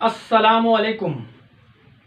अस्सलामुअलैकुम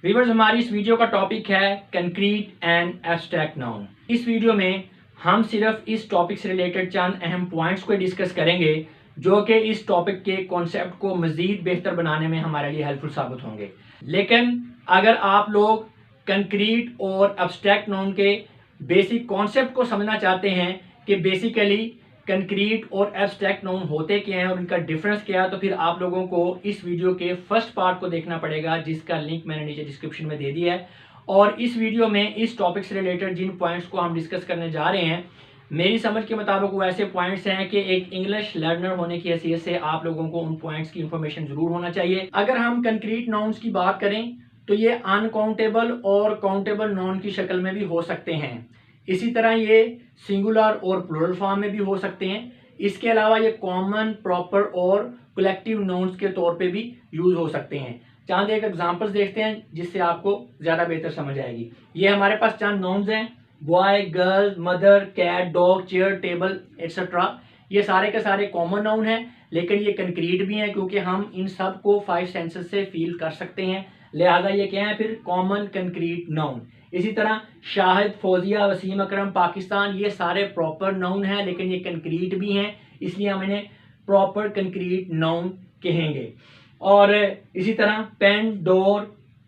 व्यूअर्स, हमारी इस वीडियो का टॉपिक है कंक्रीट एंड एब्स्ट्रैक्ट नाउन। इस वीडियो में हम सिर्फ इस टॉपिक से रिलेटेड चंद अहम पॉइंट्स को डिस्कस करेंगे जो कि इस टॉपिक के कॉन्सेप्ट को मज़ीद बेहतर बनाने में हमारे लिए हेल्पफुल साबित होंगे। लेकिन अगर आप लोग कंक्रीट और एब्स्ट्रैक्ट नाउन के बेसिक कॉन्सेप्ट को समझना चाहते हैं कि बेसिकली कंक्रीट और एब्स्ट्रैक्ट नाउन होते क्या हैं और इनका डिफरेंस क्या है, तो फिर आप लोगों को इस वीडियो के फर्स्ट पार्ट को देखना पड़ेगा, जिसका लिंक मैंने नीचे डिस्क्रिप्शन में दे दिया है। और इस वीडियो में इस टॉपिक से रिलेटेड जिन पॉइंट्स को हम डिस्कस करने जा रहे हैं, मेरी समझ के मुताबिक वो ऐसे पॉइंट्स हैं कि एक इंग्लिश लर्नर होने की हैसियत से आप लोगों को उन पॉइंट्स की इंफॉर्मेशन जरूर होना चाहिए। अगर हम कंक्रीट नाउन्स की बात करें तो ये अनकाउंटेबल और काउंटेबल नाउन की शक्ल में भी हो सकते हैं। इसी तरह ये सिंगुलर और प्लूरल फॉर्म में भी हो सकते हैं। इसके अलावा ये कॉमन, प्रॉपर और कलेक्टिव नाउन्स के तौर पे भी यूज हो सकते हैं। चंद एक एग्जांपल्स देखते हैं जिससे आपको ज़्यादा बेहतर समझ आएगी। ये हमारे पास चंद नाउन्स हैं: boy, girl, mother, cat, dog, chair, table etcetera. ये सारे के सारे कॉमन नाउन हैं, लेकिन ये कंक्रीट भी हैं क्योंकि हम इन सब को 5 सेंसेस से फील कर सकते हैं। लिहाजा ये क्या है फिर कॉमन कंक्रीट नाउन। इसी तरह शाहिद, फौजिया, वसीम अकरम, पाकिस्तान, ये सारे प्रॉपर नाउन हैं लेकिन ये कंक्रीट भी हैं, इसलिए हम इन्हें प्रॉपर कंक्रीट नाउन कहेंगे। और इसी तरह pen, door,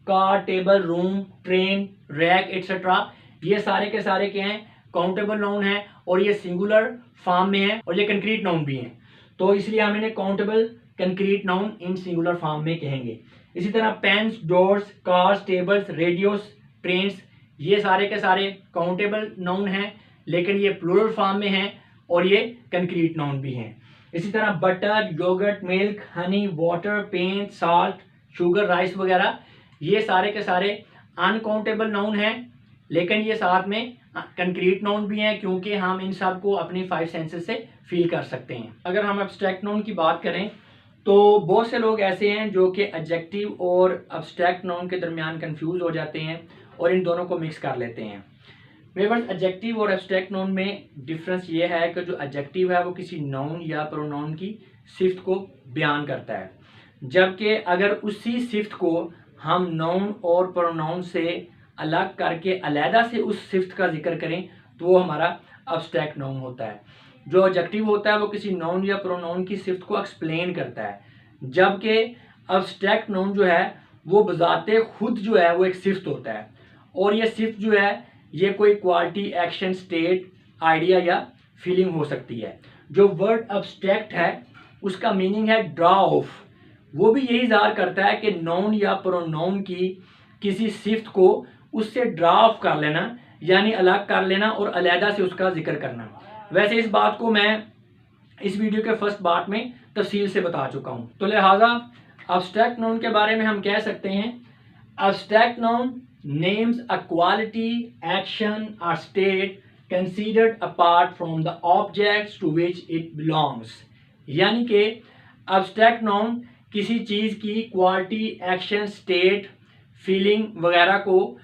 car, table, room, train, rack etcetera, ये सारे के सारे क्या हैं, काउंटेबल नाउन हैं और ये सिंगुलर फॉर्म में है और ये कंक्रीट नाउन भी हैं, तो इसलिए हम इन्हें countable concrete noun in singular form में कहेंगे। इसी तरह pens, doors, cars, tables, radios, trains, ये सारे के सारे काउंटेबल नाउन हैं लेकिन ये प्लूरल फॉर्म में हैं और ये कंक्रीट नाउन भी हैं। इसी तरह butter, yogurt, milk, honey, water, paint, salt, sugar, rice वगैरह, ये सारे के सारे अनकाउंटेबल नाउन हैं लेकिन ये साथ में कंक्रीट नाउन भी हैं क्योंकि हम इन सब को अपनी 5 सेंसेस से फील कर सकते हैं। अगर हम एब्स्ट्रैक्ट नाउन की बात करें तो बहुत से लोग ऐसे हैं जो कि एडजेक्टिव और एब्स्ट्रैक्ट नाउन के दरमियान कंफ्यूज हो जाते हैं और इन दोनों को मिक्स कर लेते हैं। व्यूअर्स, एडजेक्टिव और एब्स्ट्रैक्ट नाउन में डिफरेंस ये है कि जो एडजेक्टिव है वो किसी नाउन या प्रोनाउन की सिफ्त को बयान करता है, जबकि अगर उसी सिफ्त को हम नाउन और प्रोनाउन से अलग करके अलहदा से उस सिफ्त का जिक्र करें तो वो हमारा एब्स्ट्रैक्ट नाउन होता है। जो एडजेक्टिव होता है वो किसी नाउन या प्रोनाउन की सिफ्त को एक्सप्लेन करता है, जबकि एब्स्ट्रैक्ट नाउन जो है वो बजाते खुद जो है वो एक सिफ्त होता है और ये सिफ्त जो है ये कोई क्वालिटी, एक्शन, स्टेट, आइडिया या फीलिंग हो सकती है। जो वर्ड एब्स्ट्रैक्ट है उसका मीनिंग है ड्रा ऑफ, वो भी यही ज़ाहिर करता है कि नाउन या प्रोनाउन की किसी सिफ्त को उससे ड्रा ऑफ कर लेना, यानी अलग कर लेना और अलहदा से उसका जिक्र करना। वैसे इस बात को मैं इस वीडियो के फर्स्ट पार्ट में तफसील से बता चुका हूँ, तो लिहाजा एब्स्ट्रैक्ट नाउन के बारे में हम कह सकते हैं abstract noun names a quality, action और state considered apart from the objects to which it belongs. यानी कि एब्स्ट्रैक्ट नाउन किसी चीज़ की क्वालिटी, एक्शन, स्टेट, फीलिंग वगैरह को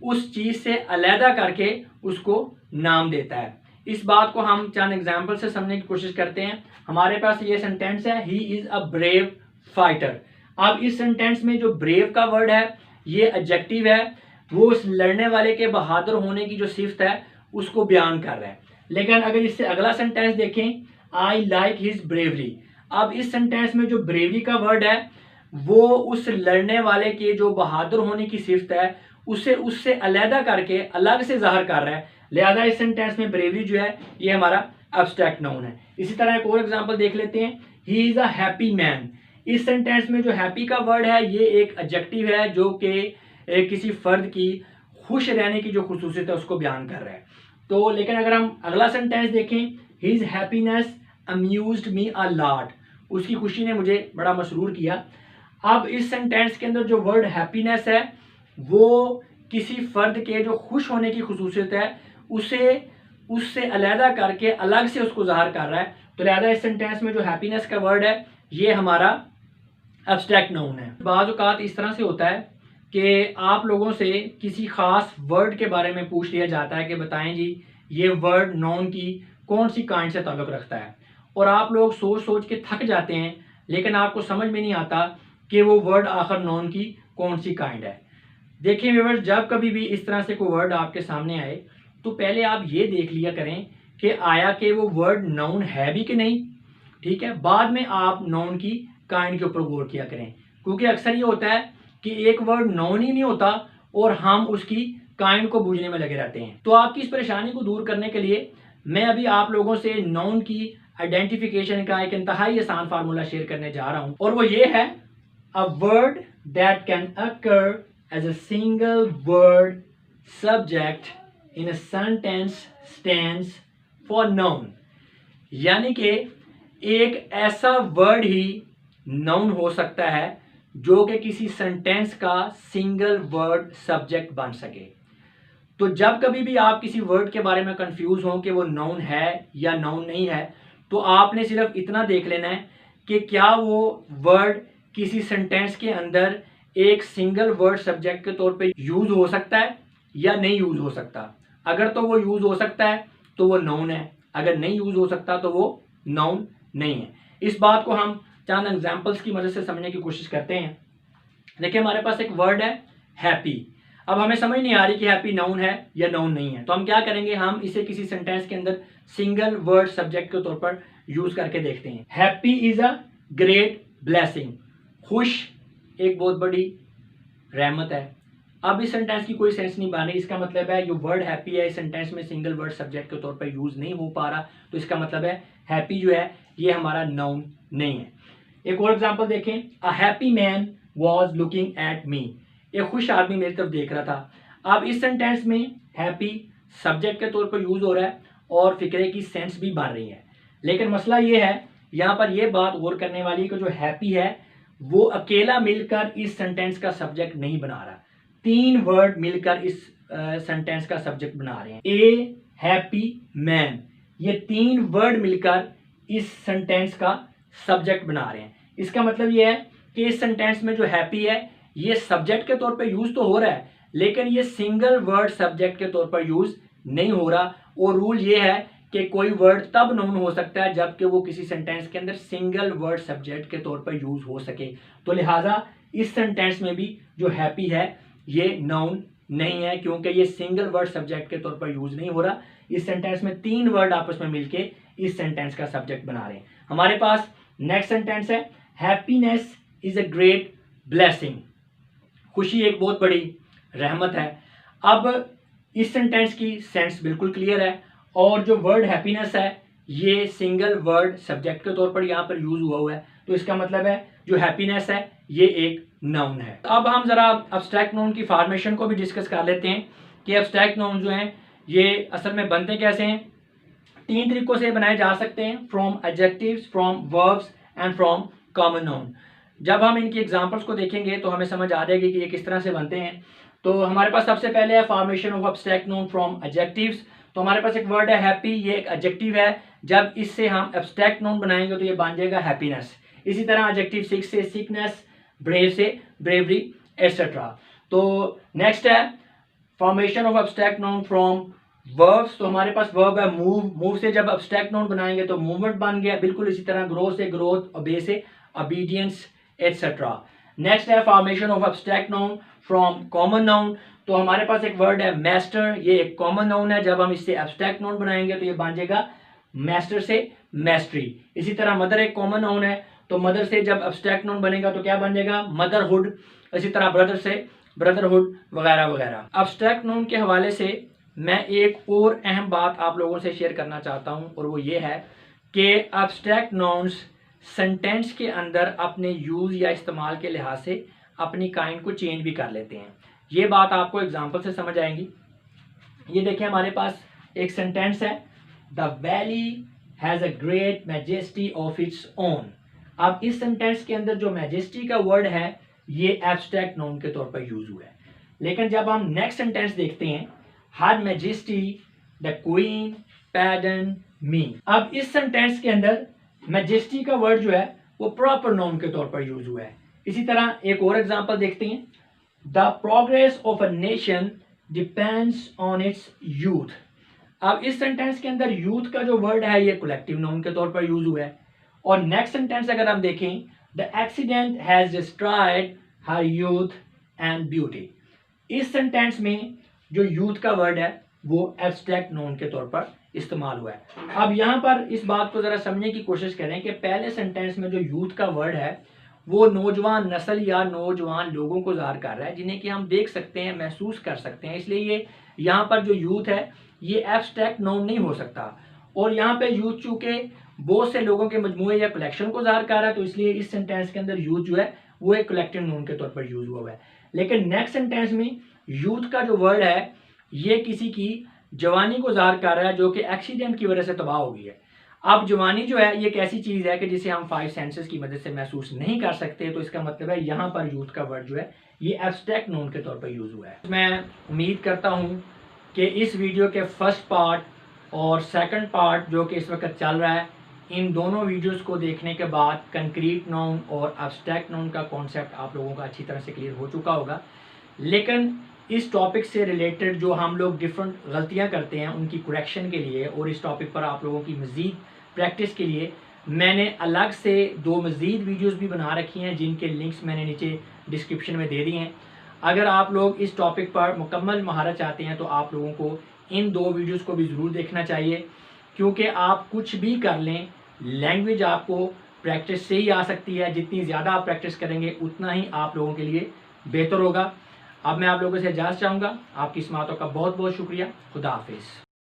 उस चीज़ से अलहदा करके उसको नाम देता है। इस बात को हम चंद एग्जाम्पल से समझने की कोशिश करते हैं। हमारे पास ये सेंटेंस है, he is a brave fighter. अब इस सेंटेंस में जो ब्रेव का वर्ड है ये एडजेक्टिव है, वो उस लड़ने वाले के बहादुर होने की जो सिफ्त है उसको बयान कर रहा है। लेकिन अगर इससे अगला सेंटेंस देखें, आई लाइक हिज ब्रेवरी, अब इस सेंटेंस में जो ब्रेवरी का वर्ड है वो उस लड़ने वाले के जो बहादुर होने की सिफ्त है उसे उससे अलहदा करके अलग से जाहिर कर रहा है। लिहाजा इस सेंटेंस में ब्रेवरी जो है ये हमारा एब्स्ट्रैक्ट नाउन है। इसी तरह एक और एग्जांपल देख लेते हैं, he is a happy man. इस सेंटेंस में जो हैप्पी का वर्ड है ये एक एडजेक्टिव है जो कि किसी फर्द की खुश रहने की जो खुसूसियत है उसको बयान कर रहा है। तो लेकिन अगर हम अगला सेंटेंस देखें, his happiness amused me a lot, उसकी खुशी ने मुझे बड़ा मसरूर किया। अब इस सेंटेंस के अंदर जो वर्ड हैप्पीनेस है वो किसी फर्द के जो खुश होने की खुसूसियत है उसे उससे अलहदा करके अलग से उसको ज़ाहिर कर रहा है। तो लिहाजा इस सेंटेंस में जो हैप्पीनेस का वर्ड है ये हमारा एब्स्ट्रैक्ट नाउन है। बाज़ औक़ात इस तरह से होता है कि आप लोगों से किसी ख़ास वर्ड के बारे में पूछ लिया जाता है कि बताएं जी ये वर्ड नाउन की कौन सी काइंड से ताल्लुक़ रखता है, और आप लोग सोच सोच के थक जाते हैं, लेकिन आपको समझ में नहीं आता कि वो वर्ड आखिर नाउन की कौन सी काइंड है। देखिए व्यूअर्स, जब कभी भी इस तरह से कोई वर्ड आपके सामने आए तो पहले आप ये देख लिया करें कि आया कि वो वर्ड नाउन है भी कि नहीं। ठीक है, बाद में आप नाउन की काइंड के ऊपर गौर किया करें, क्योंकि अक्सर ये होता है कि एक वर्ड नाउन ही नहीं होता और हम उसकी काइंड को बूझने में लगे रहते हैं। तो आपकी इस परेशानी को दूर करने के लिए मैं अभी आप लोगों से नाउन की आइडेंटिफिकेशन का एक इंतहाई आसान फार्मूला शेयर करने जा रहा हूं, और वो ये है: a word that can occur as a single word subject in a sentence stands for noun. यानी कि एक ऐसा वर्ड ही नाउन हो सकता है जो कि किसी सेंटेंस का सिंगल वर्ड सब्जेक्ट बन सके। तो जब कभी भी आप किसी वर्ड के बारे में कंफ्यूज हो कि वो नाउन है या नाउन नहीं है, तो आपने सिर्फ इतना देख लेना है कि क्या वो वर्ड किसी सेंटेंस के अंदर एक सिंगल वर्ड सब्जेक्ट के तौर पे यूज हो सकता है या नहीं यूज हो सकता। अगर तो वो यूज हो सकता है तो वो नाउन है, अगर नहीं यूज हो सकता तो वो नाउन नहीं है। इस बात को हम चंद एग्जाम्पल्स की मदद से समझने की कोशिश करते हैं। देखिए, हमारे पास एक वर्ड है हैप्पी। अब हमें समझ नहीं आ रही कि हैप्पी नाउन है या नाउन नहीं है, तो हम क्या करेंगे, हम इसे किसी सेंटेंस के अंदर सिंगल वर्ड सब्जेक्ट के तौर पर यूज करके देखते हैं। Happy is a great blessing. खुश एक बहुत बड़ी रहमत है। अब इस सेंटेंस की कोई सेंस नहीं बन रही, इसका मतलब है जो वर्ड हैप्पी है इस सेंटेंस में सिंगल वर्ड सब्जेक्ट के तौर पर यूज नहीं हो पा रहा, तो इसका मतलब है हैप्पी जो है ये हमारा नाउन नहीं है। एक और एग्जांपल देखें, a happy man was looking at me. एक खुश आदमी मेरी तरफ देख रहा था। अब इस सेंटेंस में हैप्पी सब्जेक्ट के तौर पर यूज हो रहा है और फिक्रे की सेंस भी बन रही है, लेकिन मसला ये है, यहाँ पर यह बात गौर करने वाली कि जो हैप्पी है वो अकेला मिलकर इस सेंटेंस का सब्जेक्ट नहीं बना रहा, तीन वर्ड मिलकर इस सेंटेंस का सब्जेक्ट बना रहे हैं। ए हैप्पी मैन, ये तीन वर्ड मिलकर इस सेंटेंस का सब्जेक्ट बना रहे हैं। इसका मतलब ये है कि इस सेंटेंस में जो हैप्पी है ये सब्जेक्ट के तौर पर यूज तो हो रहा है, लेकिन ये सिंगल वर्ड सब्जेक्ट के तौर पर यूज नहीं हो रहा। और रूल ये है कि कोई वर्ड तब नाउन हो सकता है जबकि वो किसी सेंटेंस के अंदर सिंगल वर्ड सब्जेक्ट के तौर पर यूज हो सके। तो लिहाजा इस सेंटेंस में भी जो हैप्पी है ये नाउन नहीं है, क्योंकि ये सिंगल वर्ड सब्जेक्ट के तौर पर यूज नहीं हो रहा। इस सेंटेंस में तीन वर्ड आपस में मिलके इस सेंटेंस का सब्जेक्ट बना रहे हैं। हमारे पास नेक्स्ट सेंटेंस है, happiness is a great blessing. खुशी एक बहुत बड़ी रहमत है। अब इस सेंटेंस की सेंस बिल्कुल क्लियर है, और जो वर्ड हैप्पीनेस है ये सिंगल वर्ड सब्जेक्ट के तौर पर यहाँ पर यूज हुआ है, तो इसका मतलब है जो हैप्पीनेस है ये एक नाउन है। अब हम जरा एब्स्ट्रैक्ट नाउन की फॉर्मेशन को भी डिस्कस कर लेते हैं कि एब्स्ट्रैक्ट नाउन जो हैं ये असल में बनते कैसे हैं। तीन तरीकों से बनाए जा सकते हैं, from adjectives, from verbs and from common noun. जब हम इनकी एग्जांपल्स को देखेंगे तो हमें समझ आ जाएगी कि ये किस तरह से बनते हैं। तो हमारे पास सबसे पहले है formation of abstract noun from adjectives. तो हमारे पास एक वर्ड है हैप्पी, ये एक एडजेक्टिव है। जब इससे हम एब्स्ट्रैक्ट नाउन बनाएंगे तो ये बन जाएगा हैप्पीनेस। इसी तरह एडजेक्टिव सिक से सिकनेस, ब्रेव से ब्रेवरी, एटसेट्रा। तो नेक्स्ट है formation of abstract noun from verbs. तो हमारे पास वर्ब है मूव, मूव से जब एब्स्ट्रैक्ट नाउन बनाएंगे तो मूवमेंट बन गया। बिल्कुल इसी तरह ग्रो से ग्रोथ, ओबे से ओबीडियंस, एटसेट्रा। नेक्स्ट है formation of abstract noun from common noun. तो हमारे पास एक वर्ड है मैस्टर, ये एक कॉमन नाउन है। जब हम इससे एब्स्ट्रैक्ट नाउन बनाएंगे तो ये बन जाएगा मैस्टर से मैस्ट्री। इसी तरह मदर एक कॉमन नाउन है, तो मदर से जब एब्स्ट्रैक्ट नाउन बनेगा तो क्या बन जाएगा, मदरहुड। इसी तरह ब्रदर से ब्रदरहुड, वगैरह वगैरह। एब्स्ट्रैक्ट नाउन के हवाले से मैं एक और अहम बात आप लोगों से शेयर करना चाहता हूं, और वो ये है कि एब्स्ट्रैक्ट नाउन्स सेंटेंस के अंदर अपने यूज या इस्तेमाल के लिहाज से अपनी काइंड को चेंज भी कर लेते हैं। ये बात आपको एग्जांपल से समझ आएगी। ये देखिए, हमारे पास एक सेंटेंस है, the valley has a great majesty of its own. अब इस सेंटेंस के अंदर जो मैजेस्टी का वर्ड है ये एब्स्ट्रैक्ट नाउन के तौर पर यूज हुआ है, लेकिन जब हम नेक्स्ट सेंटेंस देखते हैं, हर मैजेस्टी द क्वीन पैडन मी। अब इस सेंटेंस के अंदर मैजेस्टी का वर्ड जो है वो प्रॉपर नाउन के तौर पर यूज हुआ है। इसी तरह एक और एग्जांपल देखते हैं, the progress of a nation depends on it's youth. अब इस सेंटेंस के अंदर यूथ का जो वर्ड है ये कलेक्टिव नाउन के तौर पर यूज हुआ है। और नेक्स्ट सेंटेंस अगर हम देखें, the accident has destroyed her youth and beauty. इस सेंटेंस में जो यूथ का वर्ड है वो एब्स्ट्रैक्ट नाउन के तौर पर इस्तेमाल हुआ है। अब यहाँ पर इस बात को जरा समझने की कोशिश करें कि पहले सेंटेंस में जो यूथ का वर्ड है वो नौजवान नस्ल या नौजवान लोगों को ज़ाहिर कर रहा है, जिन्हें कि हम देख सकते हैं, महसूस कर सकते हैं। इसलिए ये यहाँ पर जो यूथ है ये एब्स्ट्रैक्ट नाउन नहीं हो सकता। और यहाँ पे यूथ चूंकि बहुत से लोगों के मजमूए या कलेक्शन को ज़ाहिर कर रहा है, तो इसलिए इस सेंटेंस के अंदर यूथ जो है वो एक कलेक्टिव नाउन के तौर पर यूज हुआ है। लेकिन नेक्स्ट सेंटेंस में यूथ का जो वर्ड है ये किसी की जवानी को ज़ाहिर कर रहा है जो कि एक्सीडेंट की वजह से तबाह हो गई है। अब जवानी जो है ये एक ऐसी चीज़ है कि जिसे हम 5 सेंसेस की मदद से महसूस नहीं कर सकते, तो इसका मतलब है यहाँ पर यूथ का वर्ड जो है ये एब्स्ट्रैक्ट नाउन के तौर पर यूज हुआ है। मैं उम्मीद करता हूँ कि इस वीडियो के फर्स्ट पार्ट और सेकंड पार्ट जो कि इस वक्त चल रहा है, इन दोनों वीडियोस को देखने के बाद कंक्रीट नाउन और एब्स्ट्रैक्ट नाउन का कॉन्सेप्ट आप लोगों का अच्छी तरह से क्लियर हो चुका होगा। लेकिन इस टॉपिक से रिलेटेड जो हम लोग डिफरेंट गलतियां करते हैं उनकी करेक्शन के लिए और इस टॉपिक पर आप लोगों की मज़ीद प्रैक्टिस के लिए मैंने अलग से 2 मज़ीद वीडियोस भी बना रखी हैं, जिनके लिंक्स मैंने नीचे डिस्क्रिप्शन में दे दिए हैं। अगर आप लोग इस टॉपिक पर मुकम्मल महारत चाहते हैं तो आप लोगों को इन 2 वीडियोस को भी ज़रूर देखना चाहिए, क्योंकि आप कुछ भी कर लें लैंग्वेज आपको प्रैक्टिस से ही आ सकती है। जितनी ज़्यादा आप प्रैक्टिस करेंगे उतना ही आप लोगों के लिए बेहतर होगा। अब मैं आप लोगों से इजाज़त चाहूँगा। आपकी समातों का बहुत बहुत शुक्रिया। खुदा हाफिज़।